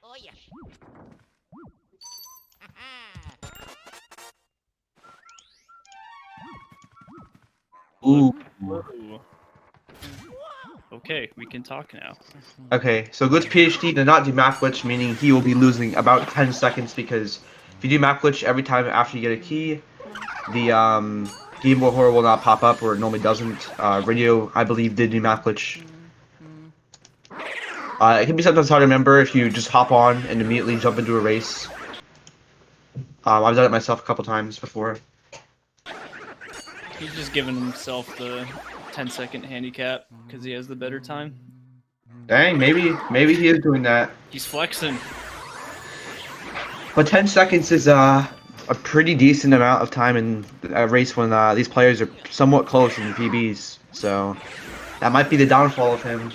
Oh yeah. Ooh. Whoa. Okay, we can talk now. Okay, so GlitchPhD did not do map glitch, meaning he will be losing about 10 seconds because if you do map glitch every time after you get a key, the Game Boy Horror will not pop up, or it normally doesn't. Radio, I believe, did do map glitch. It can be sometimes hard to remember if you just hop on and immediately jump into a race. I've done it myself a couple times before. He's just giving himself the 10-second handicap because he has the better time. Dang, maybe he is doing that. He's flexing. But 10 seconds is a pretty decent amount of time in a race when these players are somewhat close in the PBs. So that might be the downfall of him.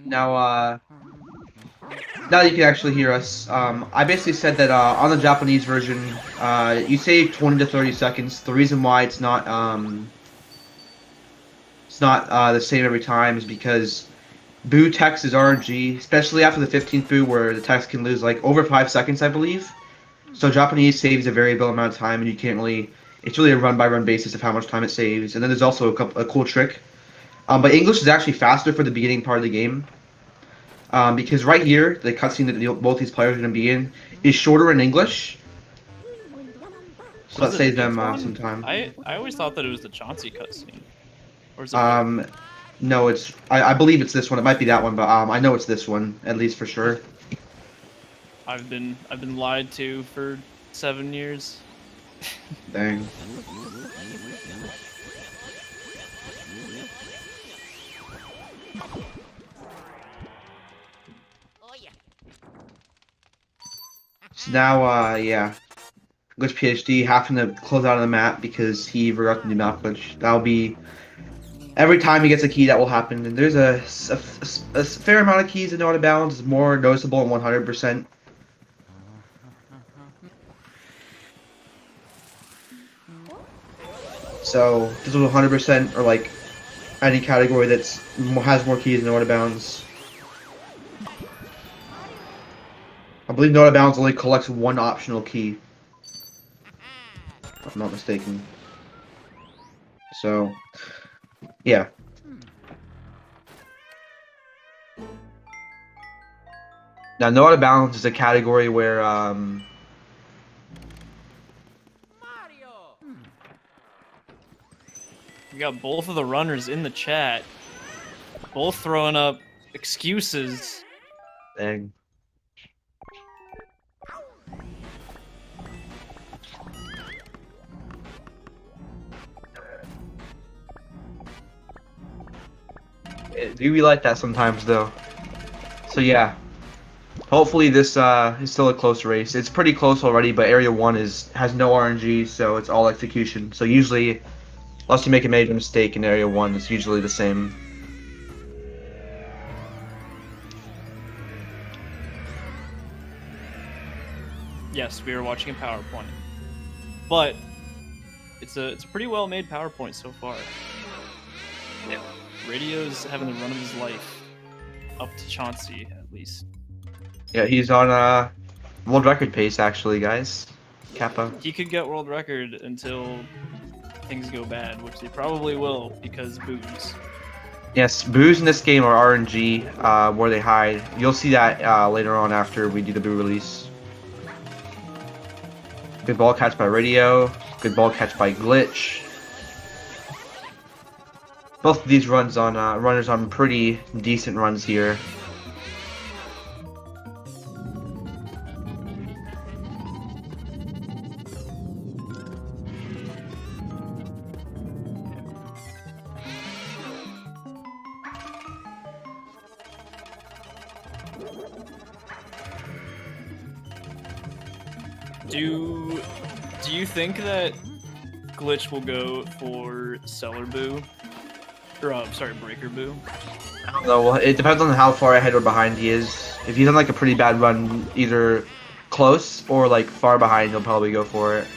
Now that you can actually hear us, I basically said that on the Japanese version, you save 20 to 30 seconds. The reason why it's not the same every time is because boo text is RNG, especially after the 15th boo where the text can lose like over 5 seconds, I believe. So Japanese saves a variable amount of time, and you can't really. It's really a run-by-run basis of how much time it saves. And then there's also a cool trick. But English is actually faster for the beginning part of the game. Because right here, the cutscene that both these players are going to be in is shorter in English. So that saves them some time. I always thought that it was the Chauncey cutscene. Or is it no, it's I believe it's this one. It might be that one, but I know it's this one, at least for sure. I've been lied to for 7 years. Dang. Oh yeah. So now, yeah, GlitchPhD having to close out of the map because he forgot to do map glitch. That'll be every time he gets a key that will happen. And there's a fair amount of keys in out of bounds. It's more noticeable in 100%. So this was 100% or like any category that's has more keys than out of bounds. I believe no out of bounds only collects one optional key. If I'm not mistaken. So, yeah. Now, no out of bounds is a category where We got both of the runners in the chat, both throwing up excuses. dang. Do we like that sometimes, though? So yeah, hopefully this is still a close race. It's pretty close already, but Area 1 has no RNG, so it's all execution. So usually, unless you make a major mistake in Area 1, it's usually the same. Yes, we were watching a PowerPoint, but it's a pretty well made PowerPoint so far. Yeah. Radio's having the run of his life, up to Chauncey at least. Yeah, he's on World record pace, actually, guys. Kappa. He could get world record until things go bad, which they probably will because booze. Yes, boos in this game are RNG, where they hide. You'll see that later on after we do the boo release. Good ball catch by Radio. Good ball catch by Glitch. Both of these runners on pretty decent runs here. Do you think that Glitch will go for Cellar Boo? Or, sorry, Breaker Boo? I don't know. Well, it depends on how far ahead or behind he is. If he's on like a pretty bad run, either close or like far behind, he'll probably go for it.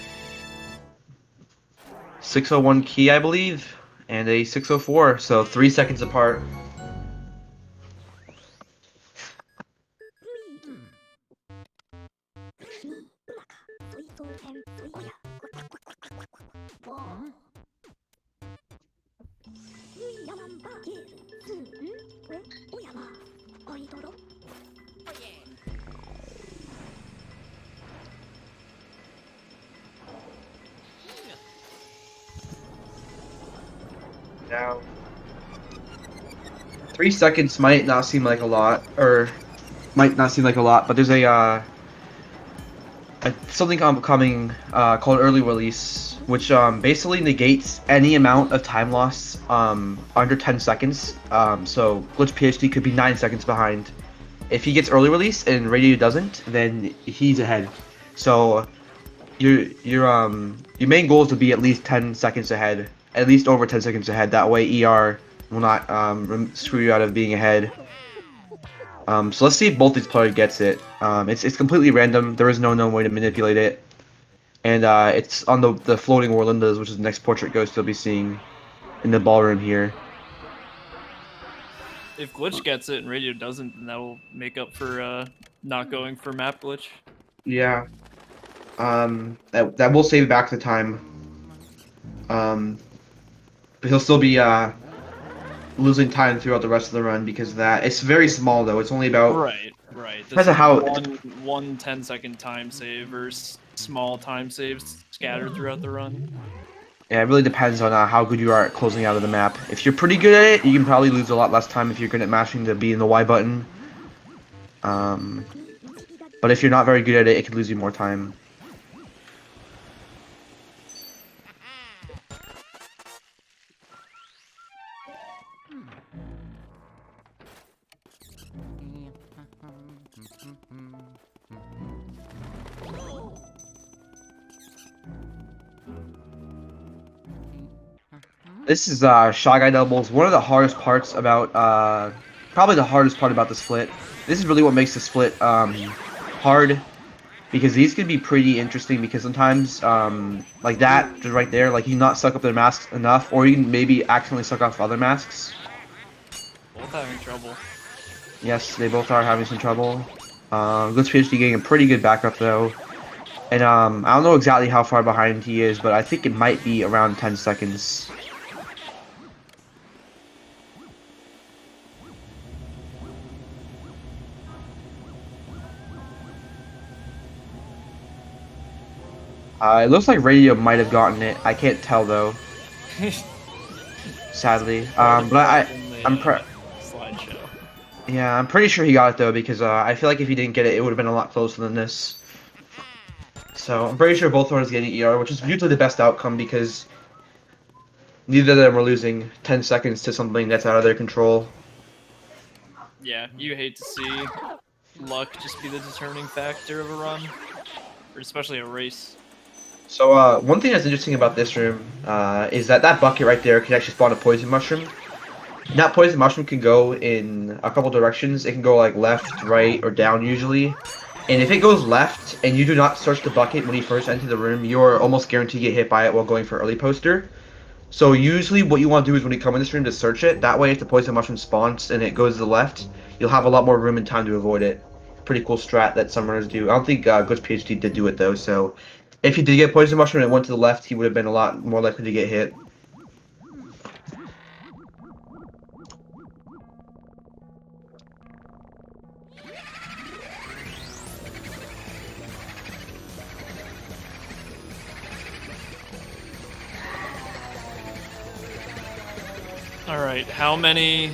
601 key, I believe, and a 604, so 3 seconds apart. Now, 3 seconds might not seem like a lot, but there's something coming called early release, which basically negates any amount of time loss under 10 seconds. So GlitchPhD could be 9 seconds behind. If he gets early release and Radio doesn't, then he's ahead. So your main goal is to be at least 10 seconds ahead. At least over 10 seconds ahead. That way ER will not screw you out of being ahead. So let's see if both these players gets it. It's completely random. There is no known way to manipulate it. And it's on the floating Orlandas, which is the next portrait ghost you'll be seeing in the ballroom here. If Glitch gets it and Radio doesn't, then that will make up for not going for map glitch. Yeah. That will save back the time. But he'll still be losing time throughout the rest of the run because of that. It's very small though. It's only about Right. Depends on how one 10-second time save versus small time saves scattered throughout the run. Yeah, it really depends on how good you are at closing out of the map. If you're pretty good at it, you can probably lose a lot less time if you're good at mashing the B and the Y button. But if you're not very good at it, it could lose you more time. This is Shy Guy doubles. One of the hardest parts about probably the hardest part about the split. This is really what makes the split hard, because these can be pretty interesting. Because sometimes like that, just right there, like you not suck up their masks enough, or you can maybe accidentally suck off other masks. Both having trouble. Yes, they both are having some trouble. GlitchPhD getting a pretty good backup though, and I don't know exactly how far behind he is, but I think it might be around 10 seconds. It looks like Radio might have gotten it. I can't tell though. Sadly, but slideshow. Yeah, I'm pretty sure he got it though, because I feel like if he didn't get it, it would have been a lot closer than this. So I'm pretty sure both runners getting ER, which is usually the best outcome because neither of them are losing 10 seconds to something that's out of their control. Yeah, you hate to see luck just be the determining factor of a run, or especially a race. So one thing that's interesting about this room is that bucket right there can actually spawn a poison mushroom. And that poison mushroom can go in a couple directions. It can go like left, right, or down usually. And if it goes left and you do not search the bucket when you first enter the room, you're almost guaranteed to get hit by it while going for early poster. So usually what you want to do is when you come in this room to search it. That way if the poison mushroom spawns and it goes to the left, you'll have a lot more room and time to avoid it. pretty cool strat that some runners do. I don't think GlitchPhD did do it though. So if he did get poison mushroom and it went to the left, he would have been a lot more likely to get hit. All right, how many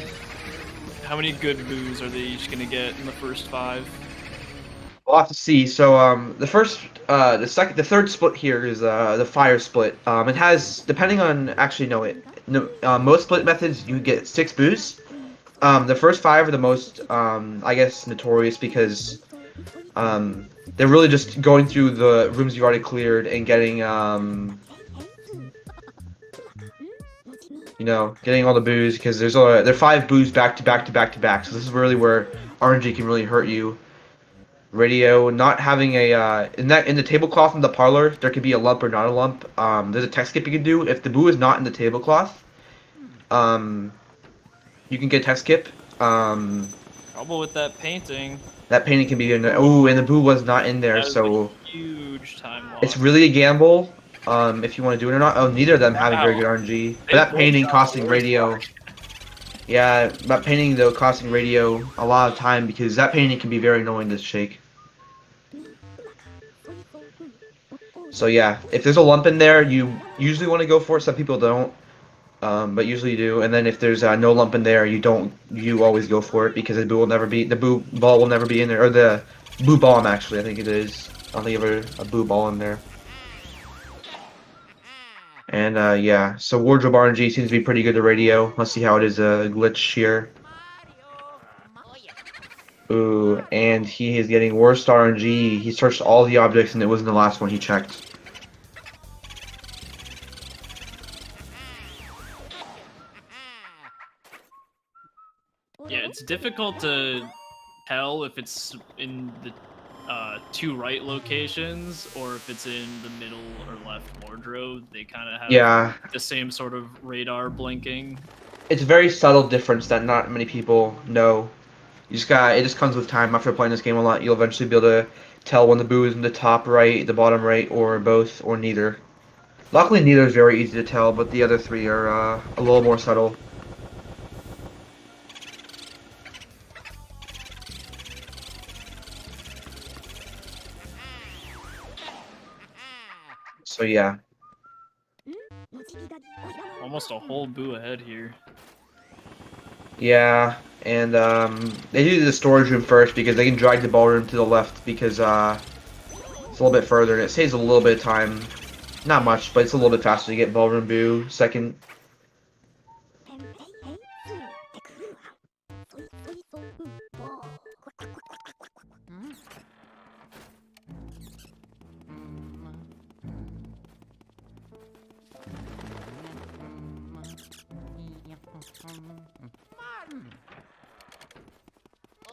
good boos are they each gonna get in the first 5? We'll have to see. So the third split here is the fire split. It has, depending on, actually no, most split methods you get 6 boos. The first 5 are the most I guess notorious because they're really just going through the rooms you've already cleared and getting getting all the boos, because there are 5 boos back to back to back to back. So this is really where RNG can really hurt you. Radio not having a in the tablecloth in the parlor, there could be a lump or not a lump. There's a tech skip you can do if the boo is not in the tablecloth. You can get a tech skip. Trouble with that painting. That painting can be in there. Oh, and the boo was not in there, so huge time loss. it's really a gamble. If you want to do it or not. Oh, neither of them having very good RNG. But that painting costing radio. Yeah, that painting though costing radio a lot of time, because that painting can be very annoying to shake. So yeah, if there's a lump in there, you usually want to go for it. Some people don't, but usually you do. And then if there's no lump in there, you always go for it, because the boo ball will never be in there, or the boo bomb actually, I think it is. I don't think ever a boo ball in there. And yeah, so wardrobe RNG seems to be pretty good to radio. Let's see how it is a glitch here. Ooh, and he is getting worst RNG. He searched all the objects and it wasn't the last one he checked. Yeah, it's difficult to tell if it's in the 2 right locations or if it's in the middle or left wardrobe. They kind of have the same sort of radar blinking. It's a very subtle difference that not many people know. It just comes with time. After playing this game a lot, you'll eventually be able to tell when the boo is in the top right, the bottom right, or both, or neither. Luckily, neither is very easy to tell, but the other 3 are a little more subtle. So yeah. Almost a whole boo ahead here. Yeah, and they do the storage room first because they can drag the ballroom to the left, because it's a little bit further and it saves a little bit of time. Not much, but it's a little bit faster to get ballroom boo second.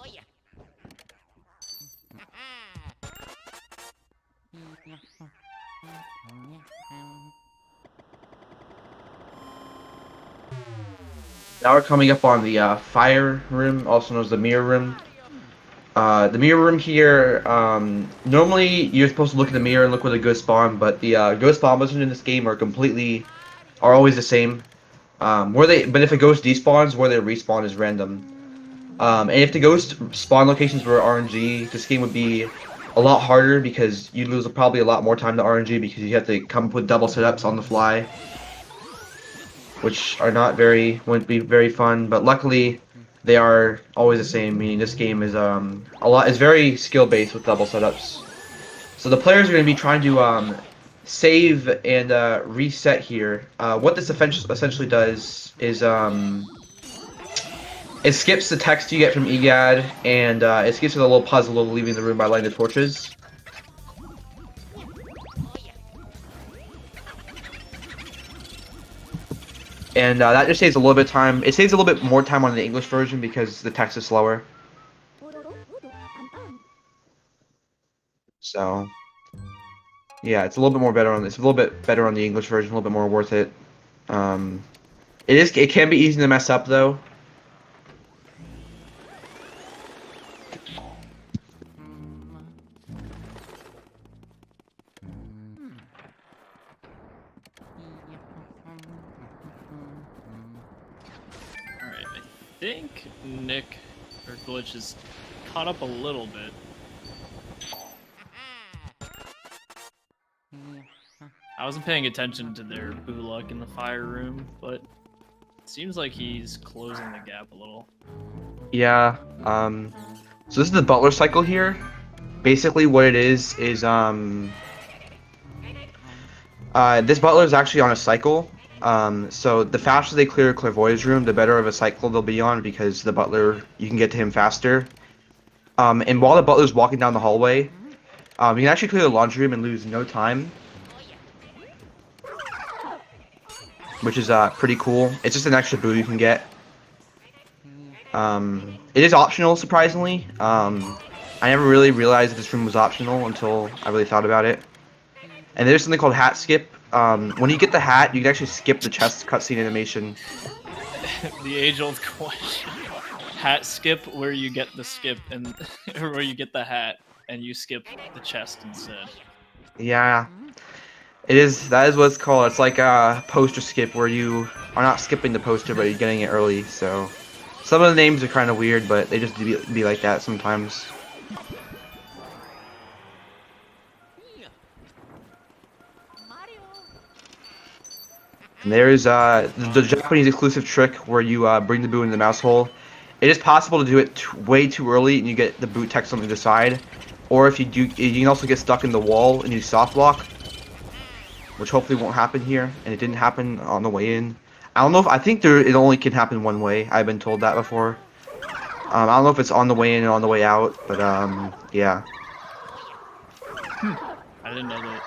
Oh yeah. Now we're coming up on the fire room, also known as the mirror room. The mirror room here, normally you're supposed to look in the mirror and look where the ghosts spawn, but the ghost spawn in this game are always the same. But if a ghost despawns, where they respawn is random. And if the ghost spawn locations were RNG, this game would be a lot harder, because you'd lose probably a lot more time to RNG, because you have to come up with double setups on the fly, which wouldn't be very fun. But luckily, they are always the same. Meaning this game is is very skill based with double setups. So the players are going to be trying to save and reset here. What this essentially does is it skips the text you get from EGAD, and it skips the little puzzle of leaving the room by lighting the torches. And that just saves a little bit of time. It saves a little bit more time on the English version because the text is slower. So yeah, it's a little bit more better on this. It's a little bit better on the English version. A little bit more worth it. It can be easy to mess up though. think Nick or Glitch is caught up a little bit. I wasn't paying attention to their boo luck in the fire room, but it seems like he's closing the gap a little. Yeah. So this is the butler cycle here. Basically, what it is this butler is actually on a cycle. So the faster they clear Clairvoyant's room, the better of a cycle they'll be on, because the butler, you can get to him faster. And while the butler's walking down the hallway, you can actually clear the laundry room and lose no time, which is pretty cool. It's just an extra boo you can get. It is optional, surprisingly. I never really realized that this room was optional until I really thought about it. And there's something called hat skip. When you get the hat, you can actually skip the chest cutscene animation. The age-old question. Hat skip, where you get the skip and or where you get the hat and you skip the chest instead. Yeah, it is. That is what it's called. It's like a poster skip, where you are not skipping the poster, but you're getting it early. So some of the names are kind of weird, but they just be like that sometimes. And there's the Japanese exclusive trick where you bring the boo into the mouse hole. It is possible to do it way too early and you get the boot text on the side, or if you do, you can also get stuck in the wall and you soft block, which hopefully won't happen here. And it didn't happen on the way in. I don't know if it only can happen one way. I've been told that before. I don't know if it's on the way in and on the way out, but yeah. I didn't know that.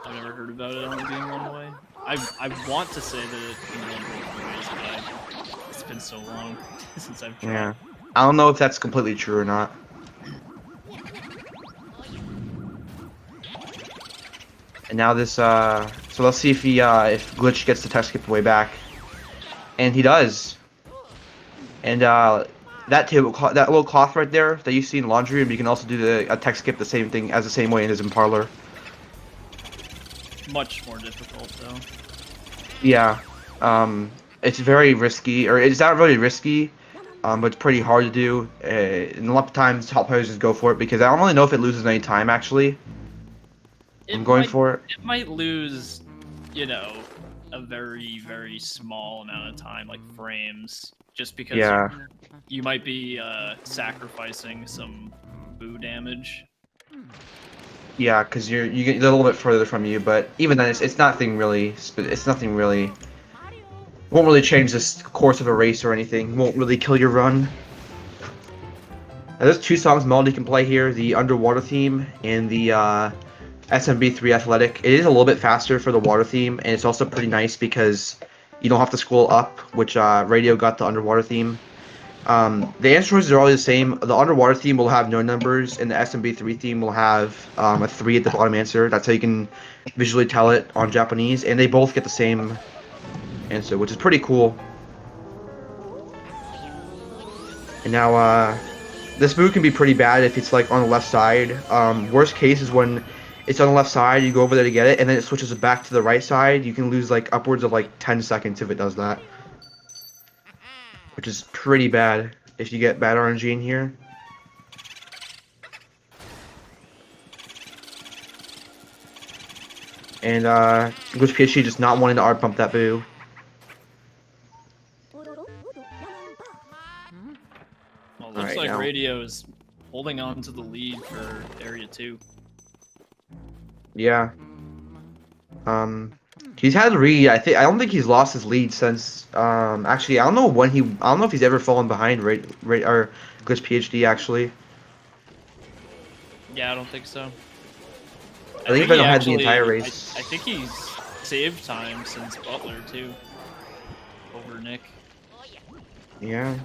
I've never heard about it only being one way. I want to say that it can be both ways, but it's been so long since I've tried. Yeah. I don't know if that's completely true or not. And now this, so let's see if if Glitch gets the tech skip the way back. And he does. And that little cloth right there that you see in laundry room, you can also do a tech skip the same way it is in parlor. Much more difficult though. Yeah. It's very risky, or it's not really risky, but it's pretty hard to do. And a lot of times top players just go for it because I don't really know if it loses any time actually. I'm going for it. It might lose, you know, a very, very small amount of time, like frames, just because you might be sacrificing some boo damage. Yeah, because you get a little bit further from you, but even then, it's nothing really. Won't really change this course of a race or anything. Won't really kill your run. Now, there's two songs Melody can play here: the underwater theme and the SMB3 Athletic. It is a little bit faster for the water theme, and it's also pretty nice because you don't have to scroll up, which Radio got the underwater theme. The answer choices are always the same. The underwater theme will have no numbers, and the SMB3 theme will have a 3 at the bottom answer. That's how you can visually tell it on Japanese, and they both get the same answer, which is pretty cool. And now, this move can be pretty bad if it's like on the left side. Worst case is when it's on the left side, you go over there to get it, and then it switches back to the right side. You can lose like upwards of like 10 seconds if it does that. Which is pretty bad if you get bad RNG in here. And GlitchPhD just not wanting to art bump that boo. Well, looks like Radio is holding on to the lead for Area 2. Yeah. He's had a lead. I don't think he's lost his lead since. Actually, I don't know if he's ever fallen behind or GlitchPhD actually. Yeah, I don't think so. I think he's been ahead the entire race. I think he's saved time since Butler too. Over Nick. Yeah.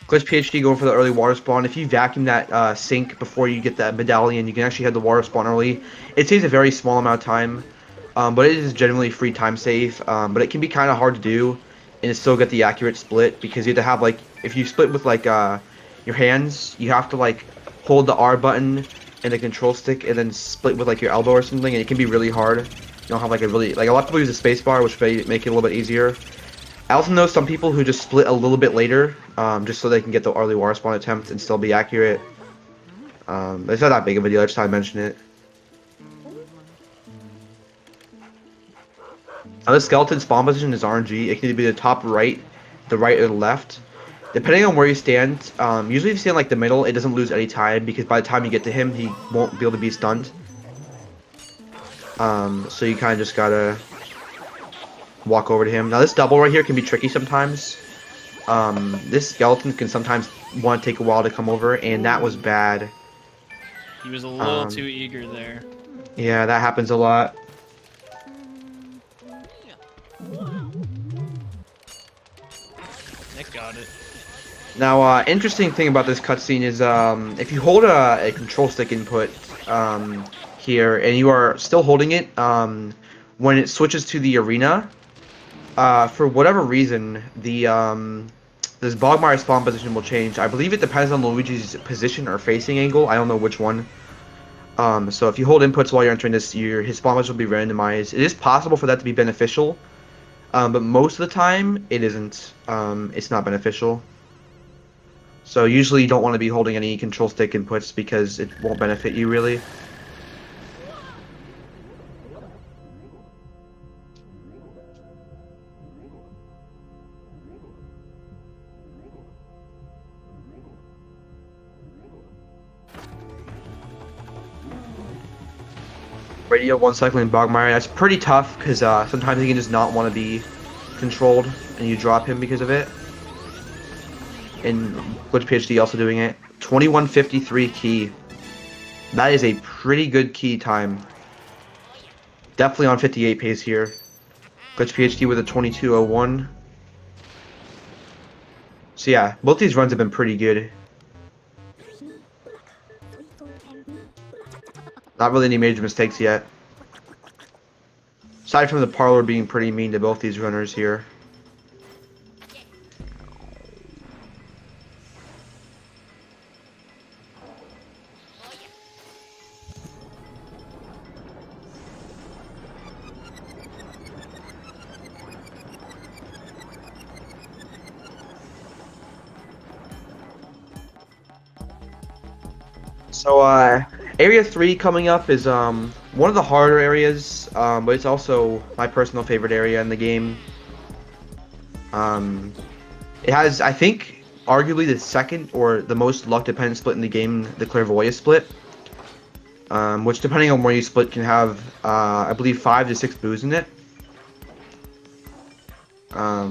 GlitchPhD going for the early water spawn. If you vacuum that sink before you get that medallion, you can actually have the water spawn early. It saves a very small amount of time, but it is generally free time save. But it can be kind of hard to do, and still get the accurate split because you have to have like, if you split with like your hands, you have to like hold the R button and the control stick, and then split with like your elbow or something, and it can be really hard. You don't have like a lot of people use the space bar, which may make it a little bit easier. I also know some people who just split a little bit later, just so they can get the early water spawn attempt and still be accurate. It's not that big of a deal, I just thought I'd mention it. Now, the skeleton spawn position is RNG. It can either be the top right, the right, or the left. Depending on where you stand, usually if you stand like the middle, it doesn't lose any time because by the time you get to him, he won't be able to be stunned. So you kind of just gotta walk over to him. Now this double right here can be tricky sometimes. This skeleton can sometimes want to take a while to come over, and that was bad. He was a little too eager there. Yeah, that happens a lot. Nick got it. Now, interesting thing about this cutscene is if you hold a control stick input here, and you are still holding it, when it switches to the arena, for whatever reason, this Bogmire spawn position will change. I believe it depends on Luigi's position or facing angle. I don't know which one. So if you hold inputs while you're entering this, his spawn position will be randomized. It is possible for that to be beneficial, but most of the time, it isn't. It's not beneficial. So usually you don't want to be holding any control stick inputs because it won't benefit you really. Radio 1 cycling Bogmire, that's pretty tough because sometimes he can just not want to be controlled and you drop him because of it. And GlitchPhD also doing it. 21:53 key. That is a pretty good key time. Definitely on 58 pace here. GlitchPhD with a 22:01. So yeah, both these runs have been pretty good. Not really any major mistakes yet. Aside from the parlor being pretty mean to both these runners here. So, Area 3 coming up is one of the harder areas, but it's also my personal favorite area in the game. It has, I think, arguably the second or the most luck-dependent split in the game, the Clairvoyant split, which, depending on where you split, can have, I believe, 5 to 6 boos in it.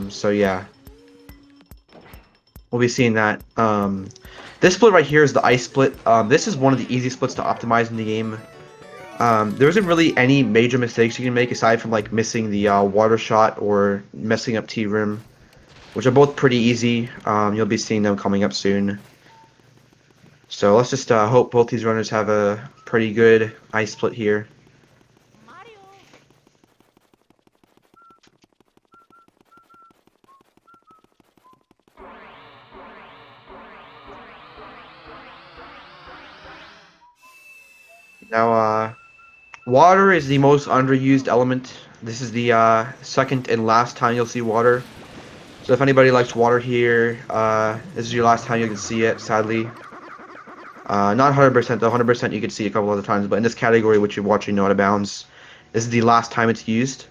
So yeah, we'll be seeing that. This split right here is the ice split. This is one of the easy splits to optimize in the game. There isn't really any major mistakes you can make aside from like missing the water shot or messing up T-Rim, which are both pretty easy. You'll be seeing them coming up soon. So let's just hope both these runners have a pretty good ice split here. Now, water is the most underused element. This is the second and last time you'll see water. So if anybody likes water here, this is your last time you can see it, sadly. Not 100%, though. 100% you can see it a couple other times, but in this category, which you're watching Out of Bounds, this is the last time it's used.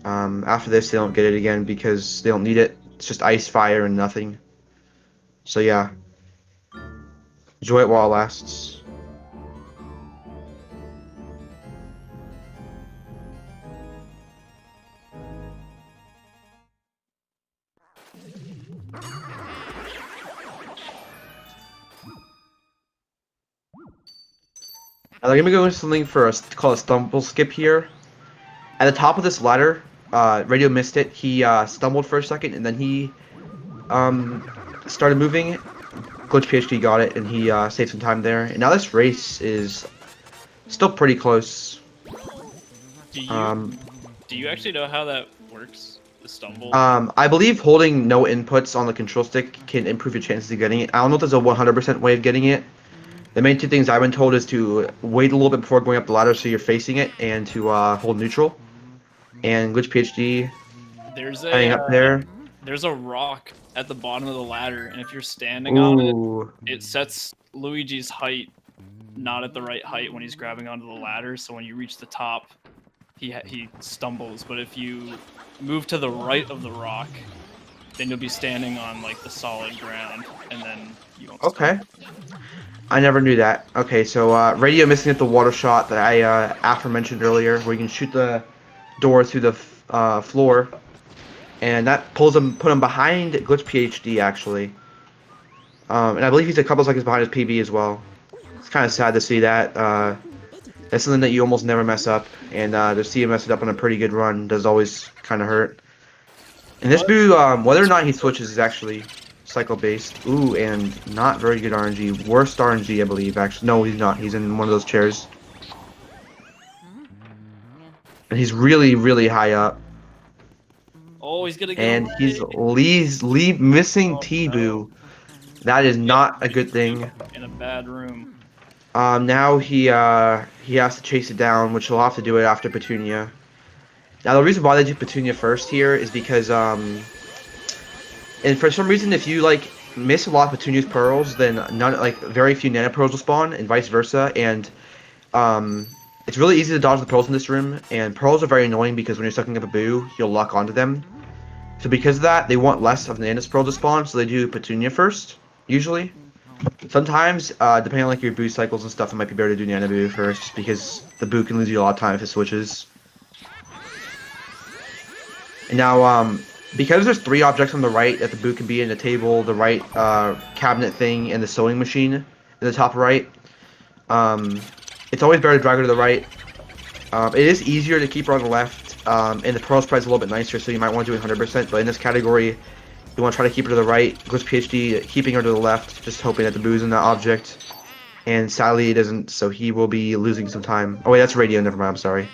After this, they don't get it again because they don't need it. It's just ice, fire, and nothing. So yeah. Enjoy it while it lasts. Now they're gonna go into something called a stumble skip here. At the top of this ladder, Radio missed it. He stumbled for a second and then he started moving. GlitchPhD got it and he saved some time there. And now this race is still pretty close. Do you actually know how that works? The stumble? I believe holding no inputs on the control stick can improve your chances of getting it. I don't know if there's a 100% way of getting it. The main two things I've been told is to wait a little bit before going up the ladder so you're facing it, and to hold neutral. And GlitchPhD There's Hanging a up there. there's a rock at the bottom of the ladder, and if you're standing on Ooh. it, it sets Luigi's height not at the right height when he's grabbing onto the ladder. So when you reach the top, he stumbles. But if you move to the right of the rock, then you'll be standing on like the solid ground, and then you won't Okay. stumble. I never knew that. Okay, so radio missing at the water shot that I aforementioned earlier, where you can shoot the door through the floor, and that put him behind GlitchPhD actually. And I believe he's a couple seconds behind his PB as well. It's kind of sad to see that. That's something that you almost never mess up, and to see him mess it up on a pretty good run does always kind of hurt. And this boo, whether or not he switches, is actually cycle-based. Ooh, and not very good RNG. Worst RNG, I believe, actually. No, he's not. He's in one of those chairs. And he's really, really high up. Oh, he's gonna get And away. he's missing Oh, T-Boo. That is not a good thing. In a bad room. Now he has to chase it down, which he'll have to do it after Petunia. Now the reason why they do Petunia first here is because and for some reason if you like miss a lot of Petunia's pearls, then very few nano pearls will spawn, and vice versa. And it's really easy to dodge the pearls in this room, and pearls are very annoying because when you're sucking up a boo, you'll lock onto them. So because of that, they want less of Nana's pearl to spawn, so they do Petunia first, usually. Sometimes, depending on like your boo cycles and stuff, it might be better to do Nana Boo first, just because the boo can lose you a lot of time if it switches. And now, because there's 3 objects on the right that the boo can be in: the table, the right cabinet thing, and the sewing machine in the top right, it's always better to drag her to the right. It is easier to keep her on the left, and the pearl spread's a little bit nicer, so you might want to do 100%, but in this category, you want to try to keep her to the right. GlitchPhD keeping her to the left, just hoping that the boo's in that object. And sadly it isn't, so he will be losing some time. Oh wait, that's radio, never mind, I'm sorry.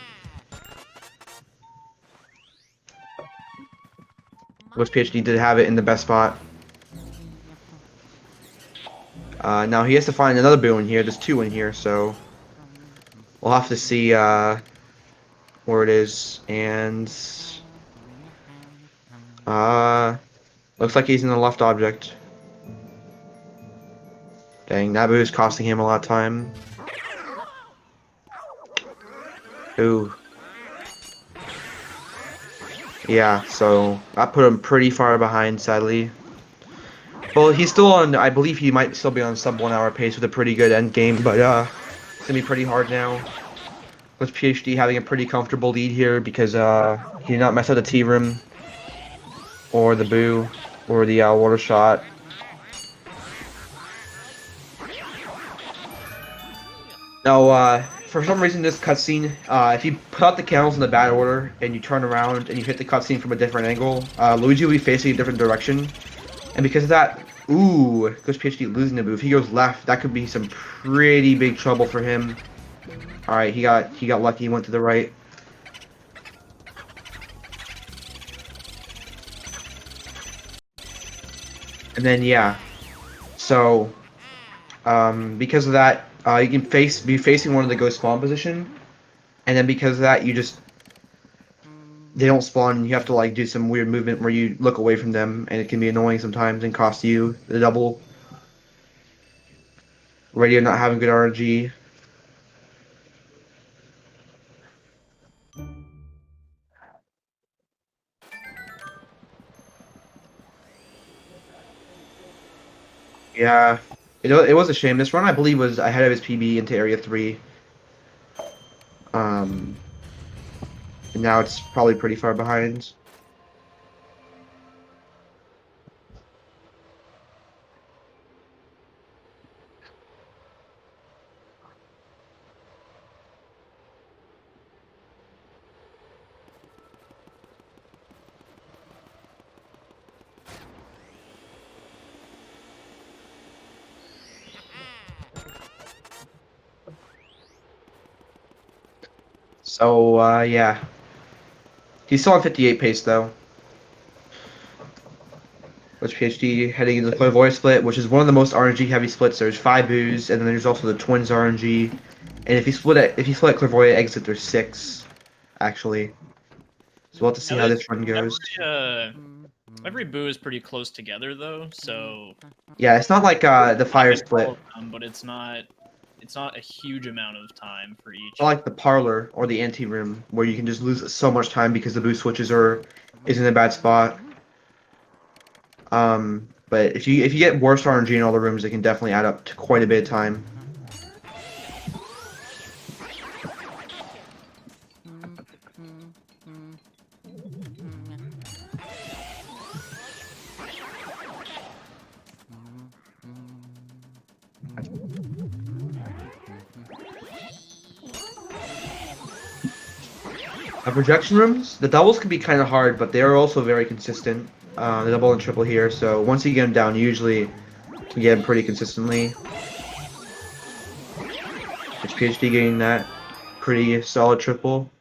GlitchPhD did have it in the best spot. Now he has to find another boo in here. There's 2 in here, so we'll have to see where it is. And looks like he's in the left object. Dang, that boo is costing him a lot of time. Ooh. Yeah, so that put him pretty far behind, sadly. Well, he's still on, I believe he might still be on sub 1 hour pace with a pretty good end game, but it's gonna be pretty hard now. With PhD having a pretty comfortable lead here because he did not mess up the T-room or the boo or the water shot. Now, for some reason, this cutscene, if you put out the candles in the bad order and you turn around and you hit the cutscene from a different angle, Luigi will be facing a different direction. And because of that, ooh, GlitchPhD losing the boo. If he goes left, that could be some pretty big trouble for him. All right, he got lucky. He went to the right. And then yeah, so because of that, you can be facing one of the ghost spawn position, and then because of that, they don't spawn, and you have to like do some weird movement where you look away from them, and it can be annoying sometimes and cost you the double. Radio not having good RNG. Yeah, it was a shame. This run, I believe, was ahead of his PB into Area 3. And now it's probably pretty far behind. So, yeah. He's still on 58 pace, though. GlitchPhD heading into the Clairvoyant split, which is one of the most RNG heavy splits. There's 5 boos, and then there's also the Twins RNG. And if you split Clairvoyant exit, there's 6, actually. So we'll have to see how this run goes. Every boo is pretty close together though, so Yeah, it's not like the fire split. But it's not a huge amount of time for each. It's not like the parlor or the ante room where you can just lose so much time because the boo switches is in a bad spot. But if you get worse RNG in all the rooms, it can definitely add up to quite a bit of time. Projection rooms, the doubles can be kind of hard, but they are also very consistent. The double and triple here, so once you get them down, you usually can get them pretty consistently. GlitchPhD getting that pretty solid triple.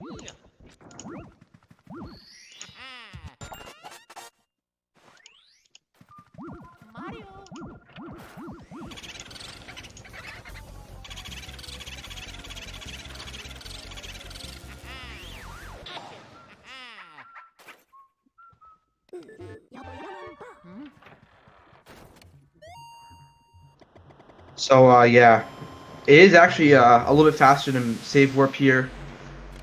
So yeah, it is actually a little bit faster than save warp here.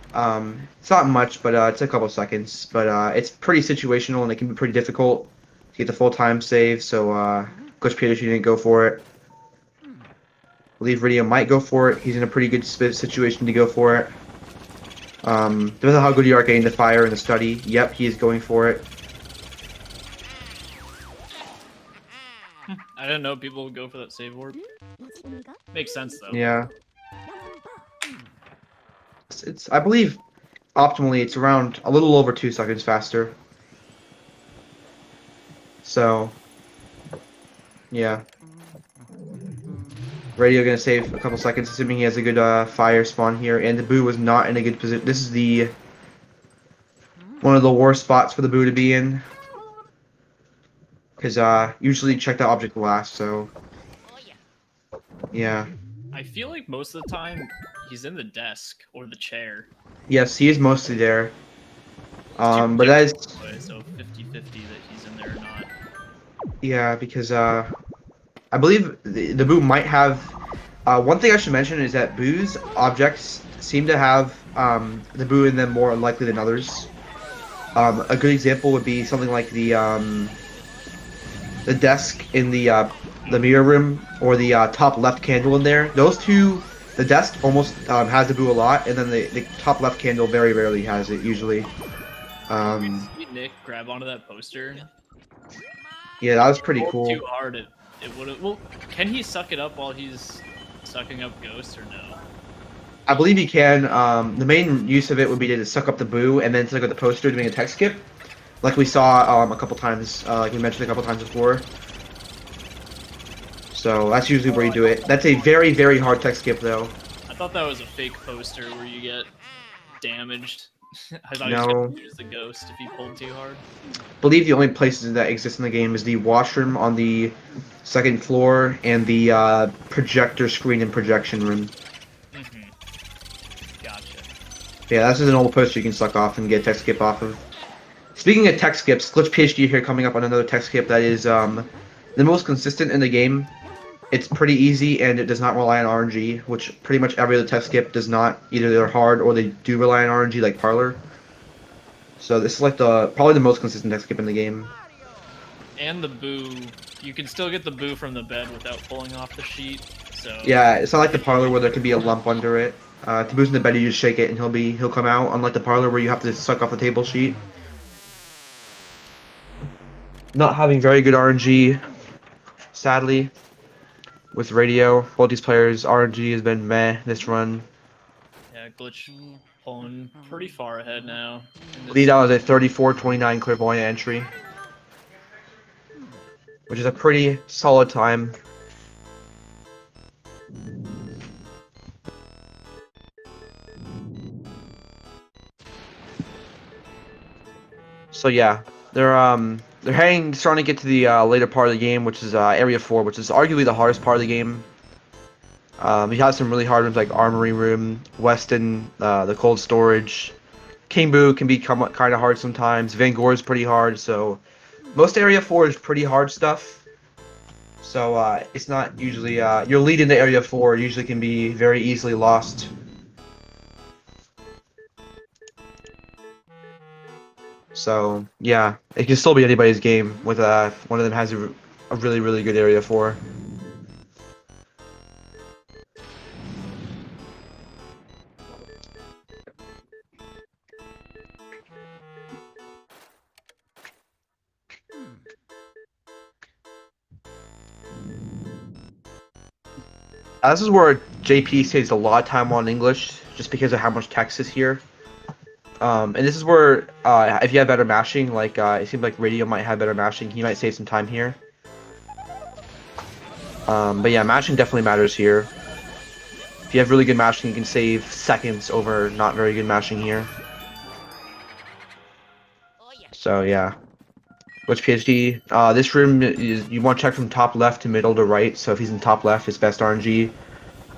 It's not much, but it's a couple seconds. But it's pretty situational and it can be pretty difficult to get the full time save. So GlitchPhD didn't go for it. I believe Radio might go for it. He's in a pretty good situation to go for it. Depends on how good you are getting the fire and the study. Yep, he is going for it. I didn't know people would go for that save warp. Makes sense though. Yeah. It's I believe optimally it's around a little over 2 seconds faster. So yeah. Radio gonna save a couple seconds, assuming he has a good fire spawn here, and the boo was not in a good position. This is one of the worst spots for the boo to be in. Because usually check that object last, so yeah. I feel like most of the time he's in the desk or the chair. Yes, he is mostly there. But that is so 50-50 that he's in there or not. Yeah, because I believe the boo might have. One thing I should mention is that boo's objects seem to have the boo in them more likely than others. A good example would be something like the desk in the mirror room, or the top left candle in there. Those two, the desk almost has the boo a lot, and then the top left candle very rarely has it, usually. You see Nick grab onto that poster? Yeah, that was pretty cool. Too hard, it would have. Well, can he suck it up while he's sucking up ghosts or no? I believe he can. The main use of it would be to suck up the boo and then suck up the poster doing a tech skip. Like we saw a couple times, like we mentioned a couple times before. So that's usually where you do it. That's a very, very hard tech skip, though. I thought that was a fake poster where you get damaged. I thought he was No. going to use the ghost if he pulled too hard. I believe the only places that exist in the game is the washroom on the second floor and the projector screen and projection room. Gotcha. Yeah, that's just an old poster you can suck off and get a tech skip off of. Speaking of tech skips, GlitchPhD here coming up on another tech skip that is the most consistent in the game. It's pretty easy and it does not rely on RNG, which pretty much every other tech skip does not. Either they're hard or they do rely on RNG, like Parlor. So this is like probably the most consistent tech skip in the game. And the boo, you can still get the boo from the bed without pulling off the sheet. So Yeah, it's not like the Parlor where there can be a lump under it. To boost in the bed, you just shake it and he'll come out. Unlike the Parlor where you have to suck off the table sheet. Not having very good RNG, sadly, with Radio. Both these players' RNG has been meh this run. yeah, Glitch pulling pretty far ahead now. Lead out is a 34-29 clairvoyant entry, which is a pretty solid time. So yeah, they're starting to get to the later part of the game, which is Area 4, which is arguably the hardest part of the game. You have some really hard rooms like Armory Room, Weston, the Cold Storage, King Boo can be kind of hard sometimes. Van Gore is pretty hard, so most Area 4 is pretty hard stuff. So it's not usually your lead into Area 4 usually can be very easily lost. So yeah, it can still be anybody's game with one of them has a really good Area 4. This is where JP saves a lot of time on English, just because of how much text is here. And this is where, if you have better mashing, like it seems like Radio might have better mashing, he might save some time here. But yeah, mashing definitely matters here. If you have really good mashing, you can save seconds over not very good mashing here. So yeah. GlitchPhD. This room, you want to check from top left to middle to right, so if he's in top left, it's best RNG.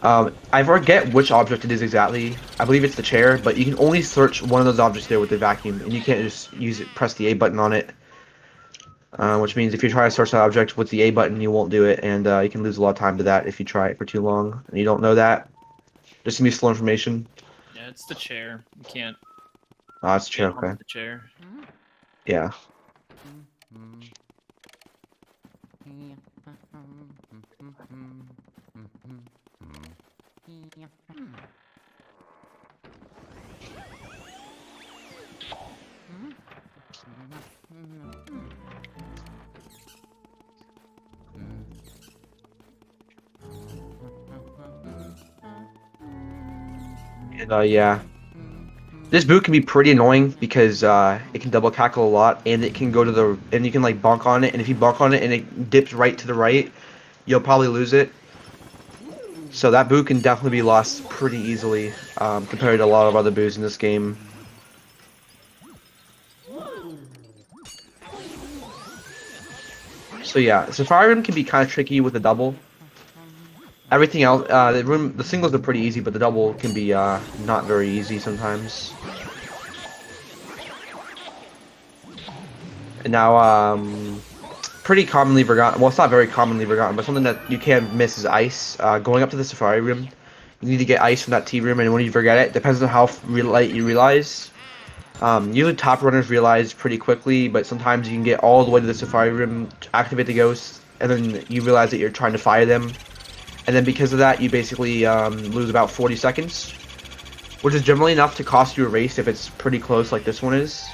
I forget which object it is exactly. I believe it's the chair, but you can only search one of those objects there with the vacuum, and you can't just press the A button on it. Which means if you try to search that object with the A button, you won't do it, and you can lose a lot of time to that if you try it for too long, and you don't know that. Just some useful information. Yeah, it's the chair. You can't. It's the chair, okay. The chair. Yeah. And yeah. This boot can be pretty annoying because it can double cackle a lot, and it can go to the, and you can like bonk on it, and if you bonk on it and it dips right to the right, you'll probably lose it. So that boot can definitely be lost pretty easily compared to a lot of other boots in this game. So yeah, Safari Room can be kind of tricky with the double. Everything else, the singles are pretty easy, but the double can be not very easy sometimes. And now, pretty commonly forgotten, well, it's not very commonly forgotten, but something that you can't miss is ice. Going up to the Safari Room, you need to get ice from that T room, and when you forget it, depends on how late you realize. Usually top runners realize pretty quickly, but sometimes you can get all the way to the Safari Room, activate the ghosts, and then you realize that you're trying to fire them. And then because of that, you basically lose about 40 seconds, which is generally enough to cost you a race if it's pretty close like this one is.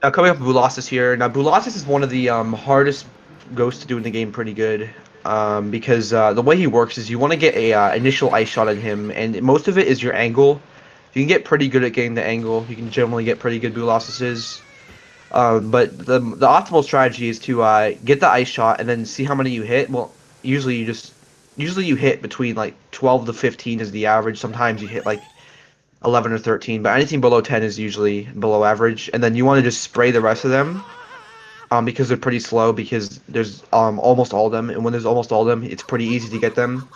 Now coming up, Bulosis here. Now Bulosis is one of the hardest ghosts to do in the game pretty good. Because the way he works is you want to get a initial ice shot at him, and most of it is your angle. If you can get pretty good at getting the angle, you can generally get pretty good Bulosises. But the optimal strategy is to get the ice shot and then see how many you hit. Well, usually you hit between like 12 to 15 is the average. Sometimes you hit like 11 or 13, but anything below 10 is usually below average. And then you want to just spray the rest of them. Because they're pretty slow, because there's almost all of them, and when there's almost all of them, it's pretty easy to get them.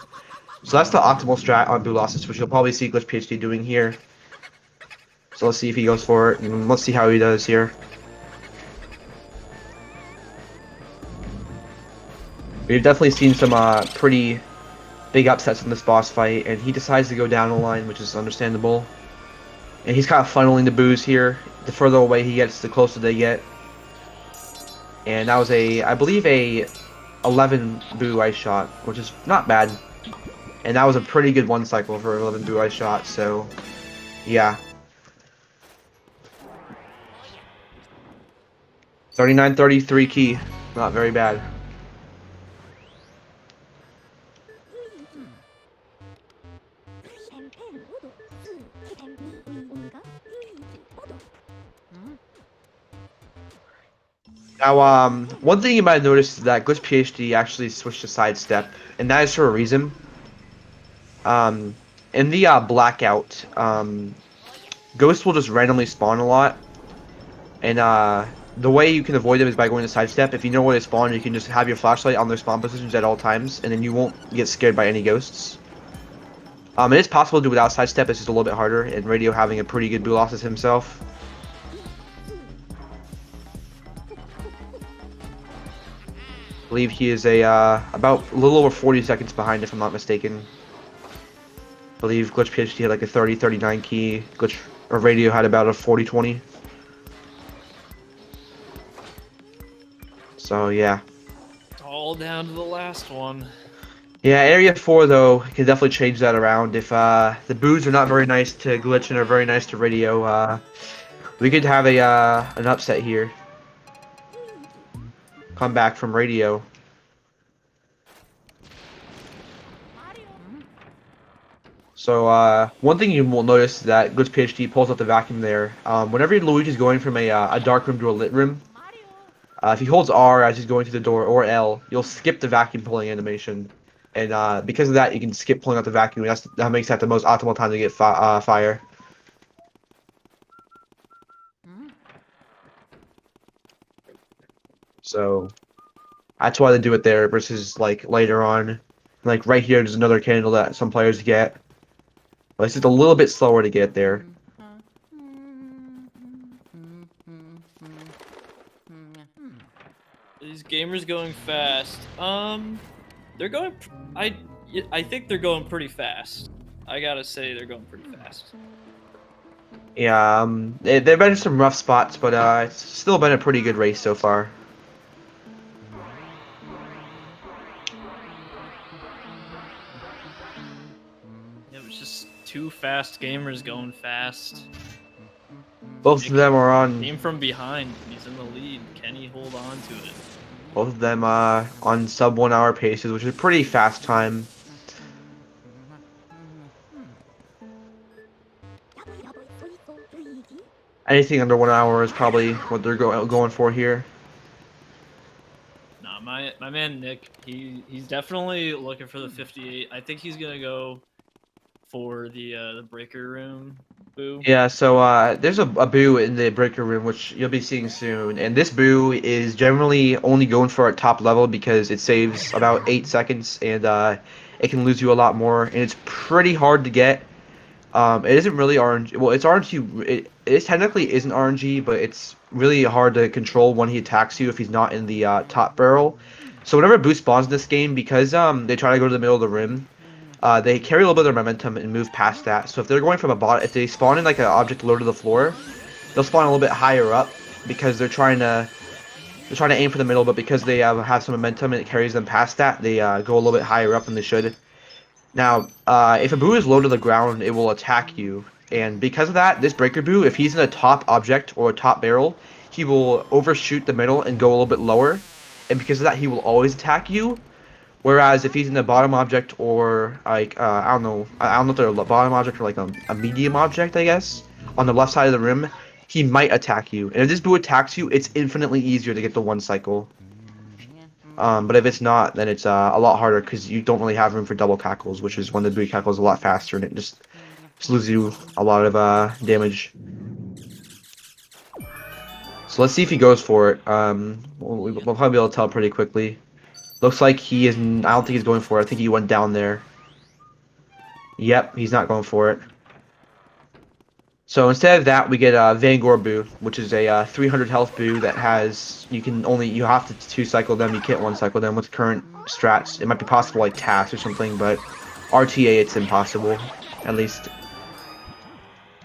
So that's the optimal strat on Bulosis, which you'll probably see GlitchPhD doing here. So let's see if he goes for it, and let's see how he does here. We've definitely seen some pretty big upsets in this boss fight, and he decides to go down a line, which is understandable. And he's kind of funneling the boos here. The further away he gets, the closer they get. And that was I believe a 11 boo ice shot, which is not bad. And that was a pretty good one cycle for 11 boo ice shot, so yeah. 39-33 key, not very bad. Now, one thing you might have noticed is that GlitchPhD actually switched to sidestep, and that is for a reason. In the blackout, ghosts will just randomly spawn a lot, and the way you can avoid them is by going to sidestep. If you know where they spawn, you can just have your flashlight on their spawn positions at all times, and then you won't get scared by any ghosts. It is possible to do without sidestep. It's just a little bit harder, and Radio having a pretty good boot losses himself. I believe he is about a little over 40 seconds behind, if I'm not mistaken. I believe GlitchPhD had like a 30-39 key. Radio had about a 40-20. So yeah. It's all down to the last one. Yeah, Area 4 though can definitely change that around. If the boos are not very nice to Glitch and are very nice to Radio, we could have an upset here. Come back from Radio. So one thing you will notice is that GlitchPhD pulls out the vacuum there. Whenever Luigi's going from a dark room to a lit room, if he holds R as he's going to the door or L, you'll skip the vacuum pulling animation. And because of that, you can skip pulling out the vacuum. That makes that the most optimal time to get fire. So that's why they do it there versus like later on. Like right here, there's another candle that some players get. But it's just a little bit slower to get there. These gamers going fast. They're going. I think they're going pretty fast. I gotta say they're going pretty fast. Yeah, there've been some rough spots, but it's still been a pretty good race so far. It was just two fast gamers going fast. Both of them are on. Came from behind. He's in the lead. Can he hold on to it? Both of them on sub 1 hour paces, which is a pretty fast time. Anything under 1 hour is probably what they're going for here. Nah, my man Nick, he's definitely looking for the 58. I think he's gonna go for the breaker room boo. Yeah, so there's a boo in the breaker room, which you'll be seeing soon. And this boo is generally only going for a top level because it saves about 8 seconds and it can lose you a lot more. And it's pretty hard to get. It isn't really RNG. Well, it's RNG. It technically isn't RNG, but it's really hard to control when he attacks you if he's not in the top barrel. So whenever a boo spawns in this game, because they try to go to the middle of the rim, they carry a little bit of their momentum and move past that. So if they're going from a bot, if they spawn in like an object low to the floor, they'll spawn a little bit higher up because they're trying to aim for the middle. But because they have some momentum and it carries them past that, they go a little bit higher up than they should. Now, if a boo is low to the ground, it will attack you. And because of that, this breaker boo, if he's in a top object or a top barrel, he will overshoot the middle and go a little bit lower. And because of that, he will always attack you. Whereas if he's in the bottom object or like I don't know if they're a bottom object or like a medium object, I guess, on the left side of the rim, he might attack you. And if this boo attacks you, it's infinitely easier to get the one cycle. But if it's not, then it's a lot harder because you don't really have room for double cackles, which is when the boo cackles a lot faster and it just loses you a lot of damage. So let's see if he goes for it. We'll probably be able to tell pretty quickly. Looks like he is. I don't think he's going for it. I think he went down there. Yep, he's not going for it. So instead of that, we get a Vanguard boo, which is a 300 health boo that has you have to 2-cycle them. You can't 1-cycle them with current strats. It might be possible like TAS or something, but RTA it's impossible, at least.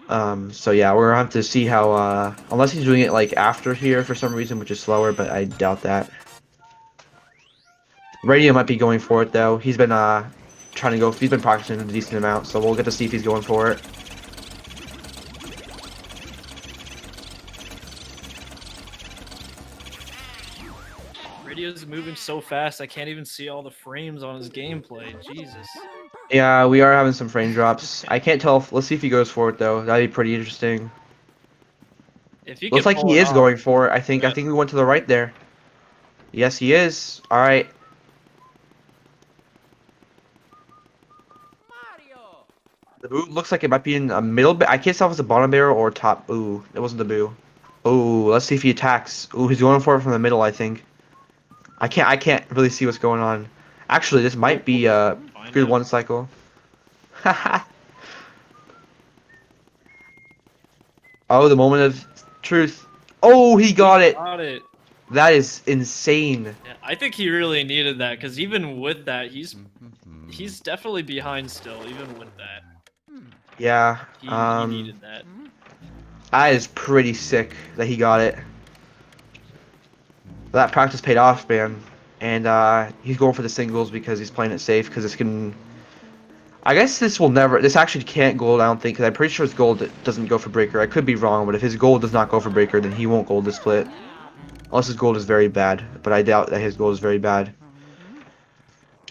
So yeah, we're gonna have to see how unless he's doing it like after here for some reason, which is slower, but I doubt that. Radio might be going for it though. He's been trying to go. He's been practicing a decent amount, so we'll get to see if he's going for it. Radio's moving so fast, I can't even see all the frames on his gameplay. Jesus. Yeah, we are having some frame drops. I can't tell. Let's see if he goes for it though. That'd be pretty interesting. If he Looks like he is going for it. I think we went to the right there. Yes, he is. All right. The boo looks like it might be in a middle. I can't tell if it's a bottom barrel or top. Ooh, it wasn't the boo. Ooh, let's see if he attacks. Ooh, he's going for it from the middle, I think. I can't really see what's going on. Actually, this might be a good one cycle. Haha. Oh, the moment of truth. Oh, he got it. Got it. That is insane. Yeah, I think he really needed that because even with that, he's definitely behind still. Even with that, Yeah. he needed that. That is pretty sick that he got it. That practice paid off, man. And he's going for the singles because he's playing it safe. Because this can. I guess this will never. This actually can't gold, I don't think. Because I'm pretty sure his gold doesn't go for breaker. I could be wrong, but if his gold does not go for breaker, then he won't gold the split. Unless his gold is very bad. But I doubt that his gold is very bad.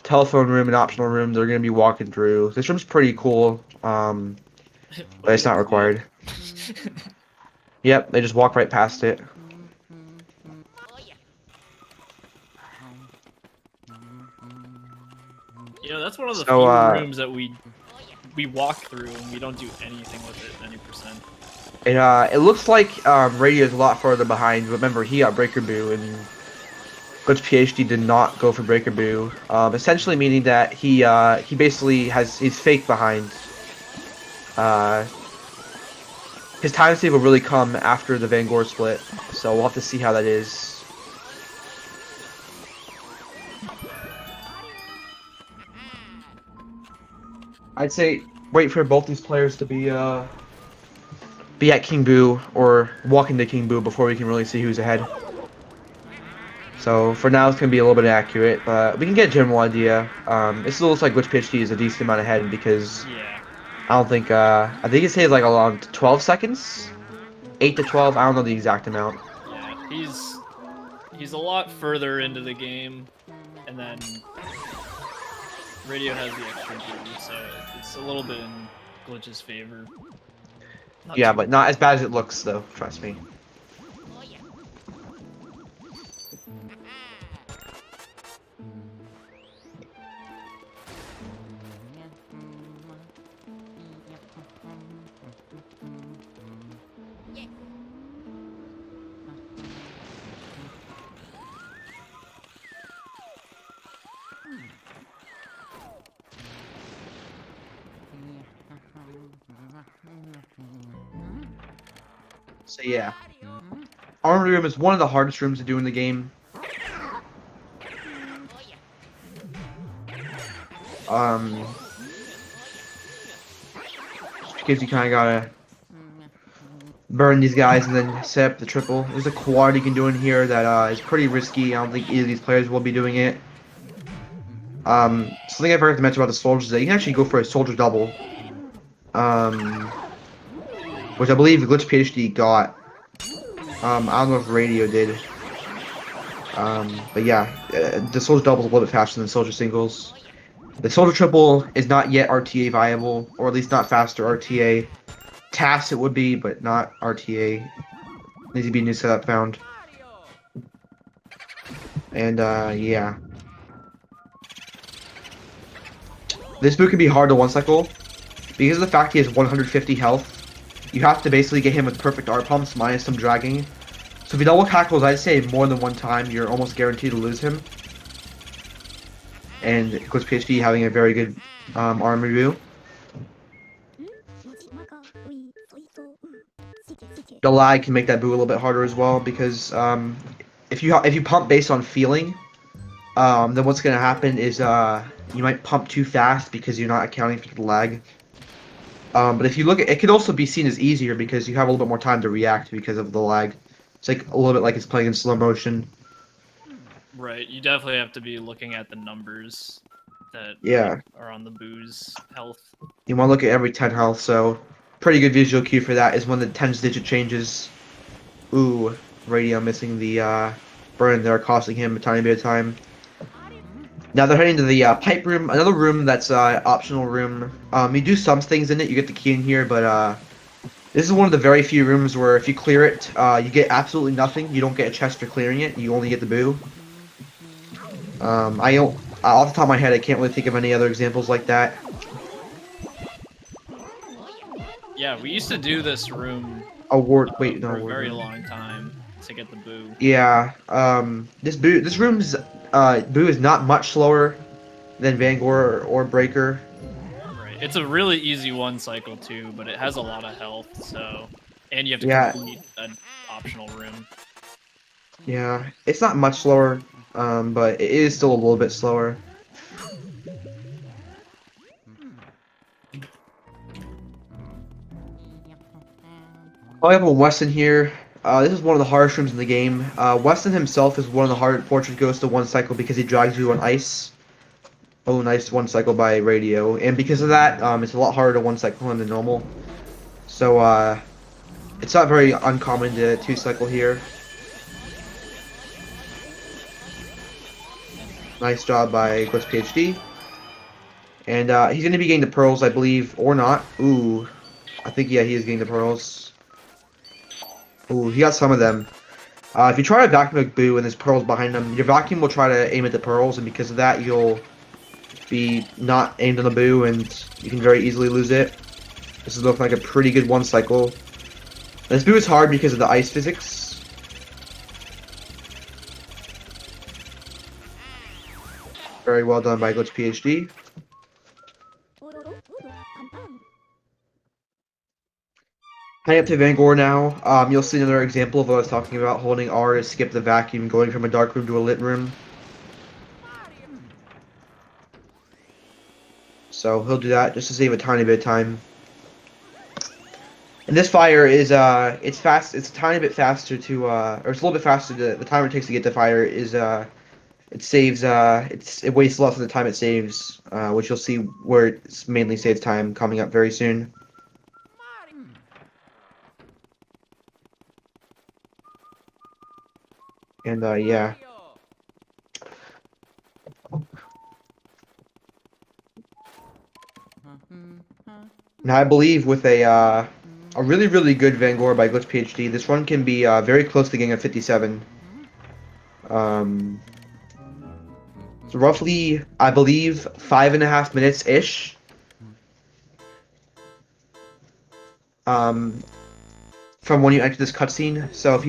Telephone room and optional room, they're going to be walking through. This room's pretty cool. But it's not required. Yep, they just walk right past it. Oh yeah. You know, that's one of the So, few rooms that we Oh yeah. walk through and we don't do anything with it any percent. It looks like Radio's a lot further behind. Remember, he got Breaker Boo, and GlitchPhD did not go for Breaker Boo. Essentially meaning that he basically he's fake behind. His time save will really come after the Vanguard split, so we'll have to see how that is. I'd say wait for both these players to be at King Boo or walking to King Boo before we can really see who's ahead. So for now it's gonna be a little bit inaccurate, but we can get a general idea. It still looks like GlitchPhD is a decent amount ahead because I don't think I think it says like around 12 seconds, 8 to 12. I don't know the exact amount. Yeah, he's a lot further into the game, and then Radio has the extra boost, so it's a little bit in Glitch's favor. Yeah, but not as bad as it looks though. Trust me. Oh yeah. Yeah. So yeah, Armory Room is one of the hardest rooms to do in the game. Oh yeah. Because you kind of gotta burn these guys and then set up the triple. There's a quad you can do in here that is pretty risky. I don't think either of these players will be doing it. Something I forgot to mention about the soldiers is that you can actually go for a soldier double. Which I believe the GlitchPhD got. I don't know if Radio did. But yeah, the soldier double is a little bit faster than soldier singles. The soldier triple is not yet RTA viable, or at least not faster RTA. TAS it would be, but not RTA. Needs to be a new setup found. And yeah. This boot can be hard to one cycle. Because of the fact he has 150 health, you have to basically get him with perfect art pumps minus some dragging. So if you double tackles, I'd say more than one time, you're almost guaranteed to lose him. And GlitchPhD having a very good arm review. The lag can make that boo a little bit harder as well because if you pump based on feeling, then what's gonna happen is you might pump too fast because you're not accounting for the lag. But if you look at it, could also be seen as easier because you have a little bit more time to react because of the lag. It's like a little bit like it's playing in slow motion. Right, you definitely have to be looking at the numbers that are on the boo's health. You want to look at every 10 health, so pretty good visual cue for that is when the 10's digit changes. Ooh, Radio missing the burn there, costing him a tiny bit of time. Now they're heading to the pipe room, another room that's optional room. You do some things in it, you get the key in here, but this is one of the very few rooms where if you clear it, you get absolutely nothing. You don't get a chest for clearing it, you only get the boo. Off the top of my head, I can't really think of any other examples like that. Yeah, we used to do this room Award. Wait, no for a award very room. long time to get the boo. Yeah. This room's boo is not much slower than Vanguard or Breaker. Right. It's a really easy one cycle too, but it has a lot of health, so and you have to Yeah. complete an optional room. Yeah. It's not much slower, but it is still a little bit slower. I have a Weston here. This is one of the hardest rooms in the game. Weston himself is one of the hard fortune goes to one cycle because he drags you on ice. Oh, nice one cycle by radio, and because of that, it's a lot harder to one cycle him than normal. So it's not very uncommon to two cycle here. Nice job by GlitchPhD. And he's gonna be getting the pearls, I believe, or not. Ooh, I think yeah, he is getting the pearls. Ooh, he got some of them. If you try to vacuum a boo and there's pearls behind him, your vacuum will try to aim at the pearls, and because of that, you'll be not aimed on the boo, and you can very easily lose it. This is looking like a pretty good one cycle. This boo is hard because of the ice physics. Very well done by GlitchPhD. Heading up to Vanguard now. You'll see another example of what I was talking about, holding R to skip the vacuum, going from a dark room to a lit room. So he'll do that just to save a tiny bit of time. And this fire is it's fast. It's a tiny bit faster to or it's a little bit faster. The time it takes to get the fire is it saves it wastes less of the time it saves, which you'll see where it mainly saves time coming up very soon. And yeah. Now I believe with a really good Vanguard by GlitchPhD, this one can be very close to getting a 57. So roughly, I believe, 5.5 minutes ish. From when you enter this cutscene. So if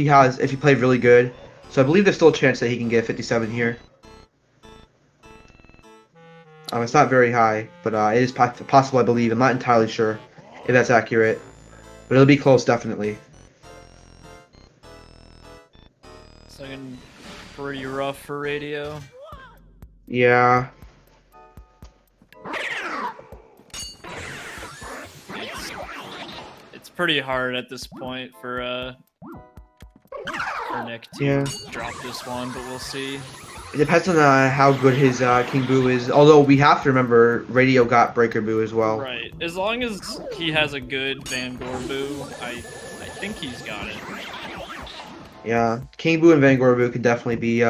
he played really good, so I believe there's still a chance that he can get a 57 here. It's not very high, but it is possible, I believe. I'm not entirely sure if that's accurate, but it'll be close, definitely. It's looking pretty rough for radio. Yeah. It's pretty hard at this point for Nick to drop this one, but we'll see. It depends on how good his King Boo is. Although we have to remember, Radio got Breaker Boo as well. Right. As long as he has a good Vanguard Boo, I think he's got it. Yeah, King Boo and Vanguard Boo could definitely be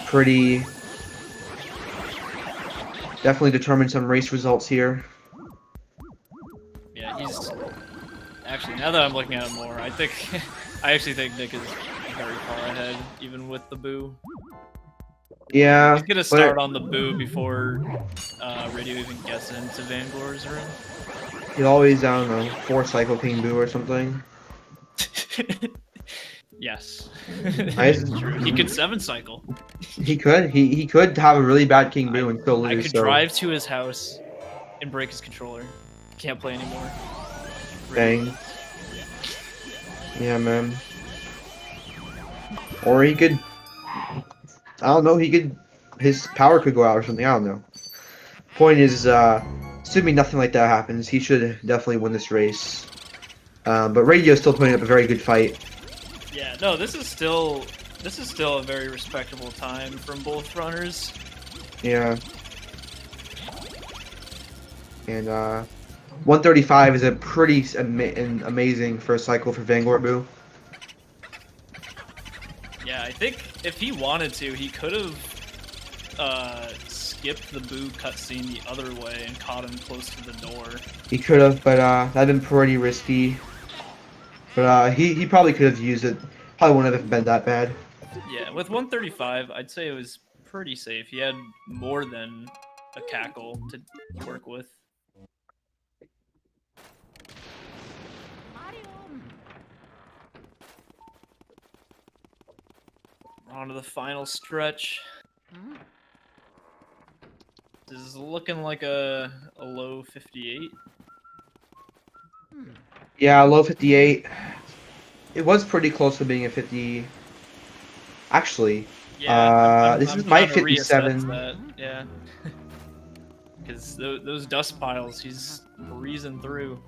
pretty. Definitely determine some race results here. Yeah, he's actually, now that I'm looking at it more, I actually think Nick is very far ahead, even with the boo. Yeah. He's gonna start on the boo before Radio even gets into Vanguard's room. He'll always, I don't know, 4-cycle King Boo or something. Yes. True. He could 7-cycle. He could. He could have a really bad King Boo and still lose. I could drive to his house and break his controller. Can't play anymore. Dang. Yeah, man. Or he could, I don't know, his power could go out or something, I don't know. Point is, assuming nothing like that happens, he should definitely win this race. But Radio's still putting up a very good fight. Yeah, no, this is still a very respectable time from both runners. Yeah. And 135 is a pretty amazing first cycle for Vanguard Boo. Yeah, I think if he wanted to, he could have skipped the boo cutscene the other way and caught him close to the door. He could have, but that'd been pretty risky. But he probably could have used it. Probably wouldn't have been that bad. Yeah, with 135, I'd say it was pretty safe. He had more than a cackle to work with. On to the final stretch. This is looking like a low 58. Yeah, low 58. It was pretty close to being a 50. Actually, Yeah, this I'm is my trying to reassess 57. that. Yeah, because those dust piles, he's breezing through.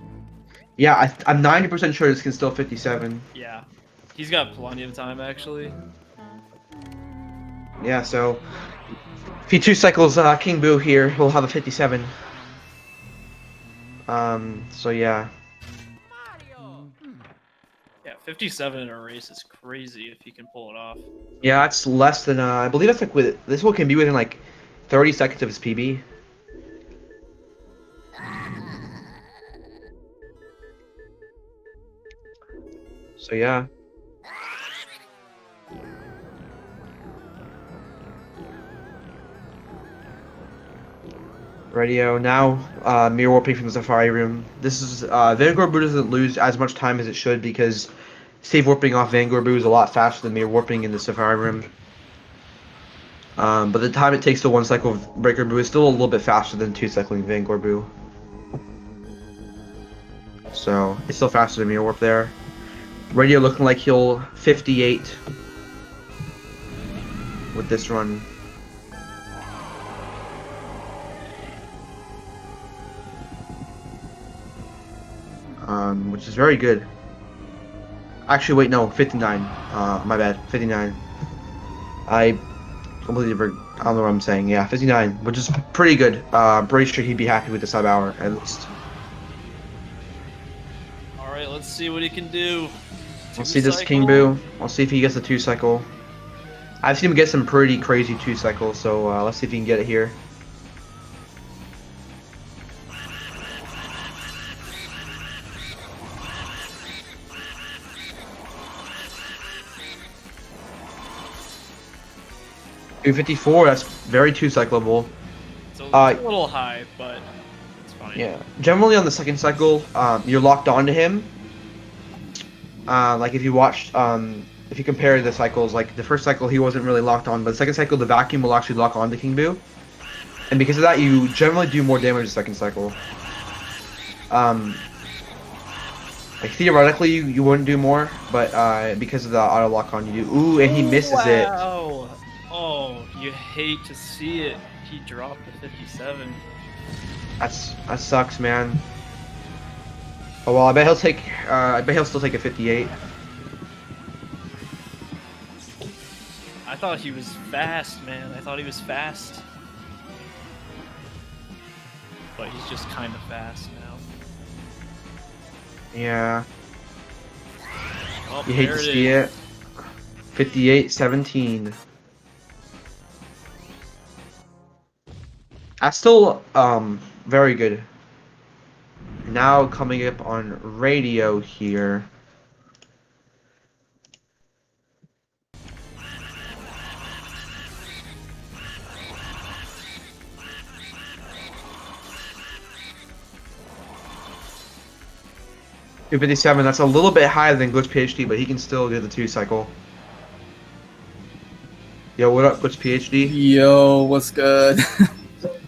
Yeah, I'm 90% sure this can still 57. Yeah, he's got plenty of time actually. Yeah, so if he 2 cycles King Boo here, we'll have a 57. So yeah. Yeah, 57 in a race is crazy if he can pull it off. Yeah, that's less than, I believe that's like this one can be within like 30 seconds of his PB. So yeah. Radio now, mirror warping from the Safari Room. This is Vanguard Boo doesn't lose as much time as it should because save warping off Vanguard Boo is a lot faster than mirror warping in the Safari Room. But the time it takes to 1 cycle of Breaker Boo is still a little bit faster than 2 cycling Vanguard Boo. So it's still faster than mirror warp there. Radio looking like he'll 58 with this run. Which is very good. Actually, wait, no, 59. My bad, 59. I completely, I don't know what I'm saying. Yeah, 59, which is pretty good. Pretty sure he'd be happy with the sub hour at least. All right, let's see what he can do. We'll see this King Boo. We'll see if he gets a 2 cycle. I've seen him get some pretty crazy 2 cycles, so let's see if he can get it here. $254, that's very 2 cyclable. So it's a little high, but it's fine. Yeah, generally on the 2nd cycle, you're locked onto him. Like if you watched, if you compare the cycles, like the 1st cycle he wasn't really locked on, but the 2nd cycle the vacuum will actually lock on to King Boo. And because of that, you generally do more damage the 2nd cycle. Like theoretically you wouldn't do more, but because of the auto lock on you do. Ooh, and he misses it. Oh, you hate to see it. He dropped the 57. That sucks, man. Oh well, I bet he'll take. I bet he'll still take a 58. I thought he was fast, man. I thought he was fast. But he's just kind of fast now. Yeah. Oh, You hate to see it. 58-17. That's still very good. Now coming up on radio here. $257, that's a little bit higher than GlitchPhD, but he can still do the 2 cycle. Yo, what up, GlitchPhD? Yo, what's good?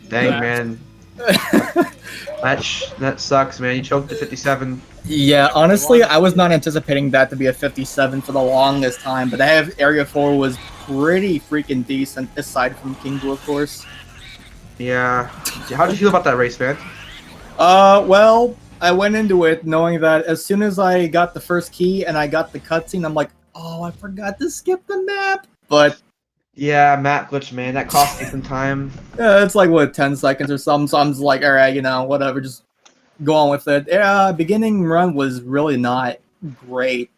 Dang, man. That sucks, man. You choked at 57. Yeah, honestly, I was not anticipating that to be a 57 for the longest time, but I have Area 4 was pretty freaking decent, aside from King Boo, of course. Yeah. How did you feel about that race, man? Well, I went into it knowing that as soon as I got the first key and I got the cutscene, I'm like, oh, I forgot to skip the map. But yeah, map glitch, man. That cost me some time. yeah, it's like, what, 10 seconds or something, so I'm just like, alright, you know, whatever, just go on with it. Yeah, beginning run was really not great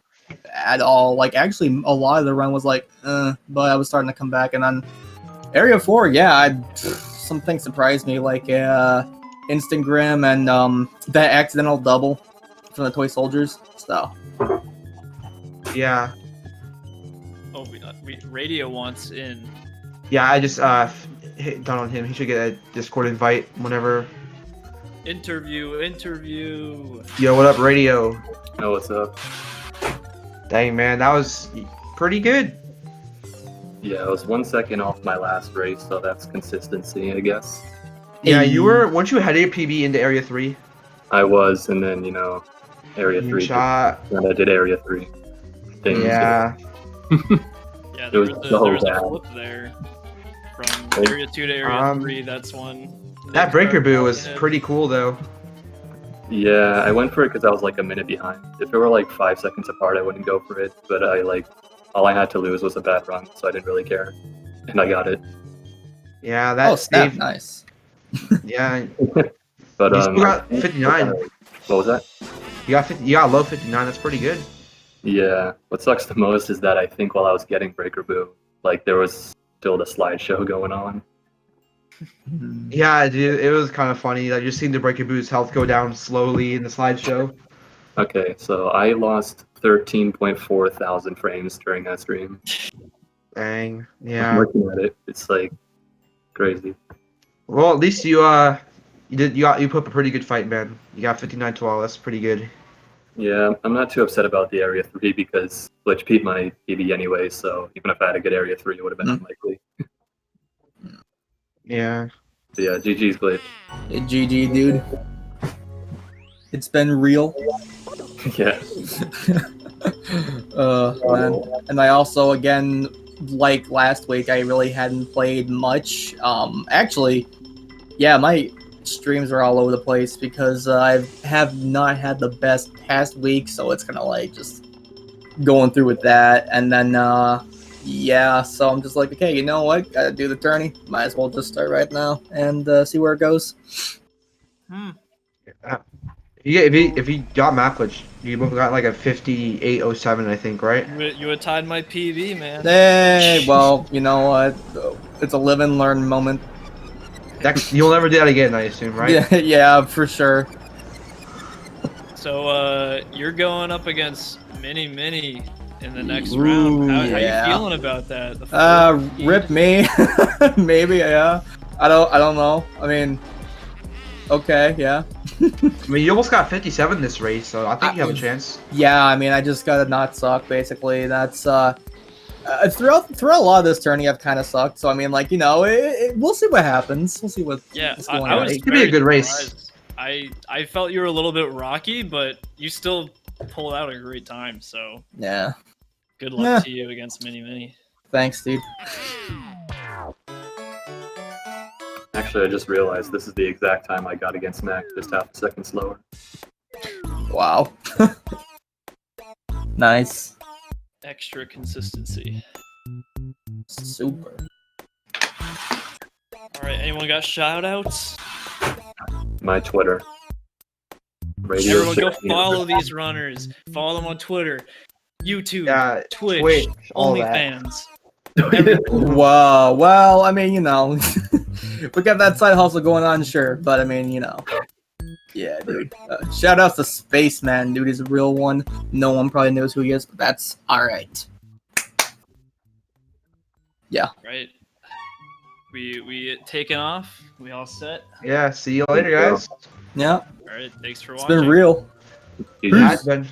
at all. Like, actually, a lot of the run was like, but I was starting to come back, and then Area 4, yeah, some things surprised me, like, Instant Grim and that accidental double from the Toy Soldiers. So Yeah. Oh, Radio wants in. Yeah, I just hit down on him. He should get a Discord invite whenever. Interview. Yo, what up, Radio? Oh, what's up? Dang, man, that was pretty good. Yeah, I was 1 second off my last race, so that's consistency, I guess. Yeah, weren't you ahead of your PB into Area 3? I was, and then, Area You 3. shot. And I did Area 3. Things, Yeah. Yeah, It there was was, so there was a bad. flip there. From Area 2 to Area 3, that's one. That breaker boo was pretty cool, though. Yeah, I went for it because I was like a minute behind. If it were like 5 seconds apart, I wouldn't go for it. But all I had to lose was a bad run, so I didn't really care, and I got it. Yeah, that Oh, snap! saved. Nice. Yeah, But you still got 59. What was that? You got low 59. That's pretty good. Yeah. What sucks the most is that I think while I was getting breaker boo, there was still the slideshow going on. Yeah, dude, it was kind of funny. I just seen the breaker boo's health go down slowly in the slideshow. Okay, so I lost 13.4 thousand frames during that stream. Dang. I'm Yeah. looking at it, it's crazy. Well, at least you put up a pretty good fight, man. You got 59-12. That's pretty good. Yeah, I'm not too upset about the Area 3 because Glitch beat my PB anyway, so even if I had a good Area 3, it would have been unlikely. Yeah. So yeah, GG's Glitch. Hey, GG, dude. It's been real. Yeah. Man. And I also, again, like last week, I really hadn't played much. Actually, yeah, my streams are all over the place because I have not had the best past week, so it's kind of just going through with that. And then, yeah, so I'm just like, okay, you know what? Gotta do the tourney. Might as well just start right now and see where it goes. If you got map glitch, you both got like a 58.07, I think, right? You had tied my PB, man. Hey, well, you know what? It's a live and learn moment. You'll never do that again, I assume, right? Yeah, yeah, for sure. So, you're going up against Mini in the next round. How yeah. you feeling about that? Rip me. Maybe, yeah. I don't know. I mean, okay, yeah. I mean, you almost got 57 this race, so I think you have a chance. Yeah, I mean, I just gotta not suck, basically. That's, throughout a lot of this tourney, I've kind of sucked. So, I mean, we'll see what happens. We'll see what's going on. It could be a good race. I felt you were a little bit rocky, but you still pulled out a great time, so... Yeah. Good luck to you against Mini. Thanks, dude. Actually, I just realized this is the exact time I got against Mac, just half a second slower. Wow. Nice. Extra consistency. Super. Alright, anyone got shout-outs? My Twitter. Everyone go Radio16. follow these runners. Follow them on Twitter, YouTube, Twitch, all that. OnlyFans. Wow. Well, I mean, we got that side hustle going on, sure, but I mean, yeah, dude. Shout out to Spaceman, dude. He's a real one. No one probably knows who he is, but that's all right. Yeah. Right. We taking off. We all set. Yeah. See you later, guys. Yeah. All right. Thanks for It's watching. been real. Jesus. Yeah, it's been.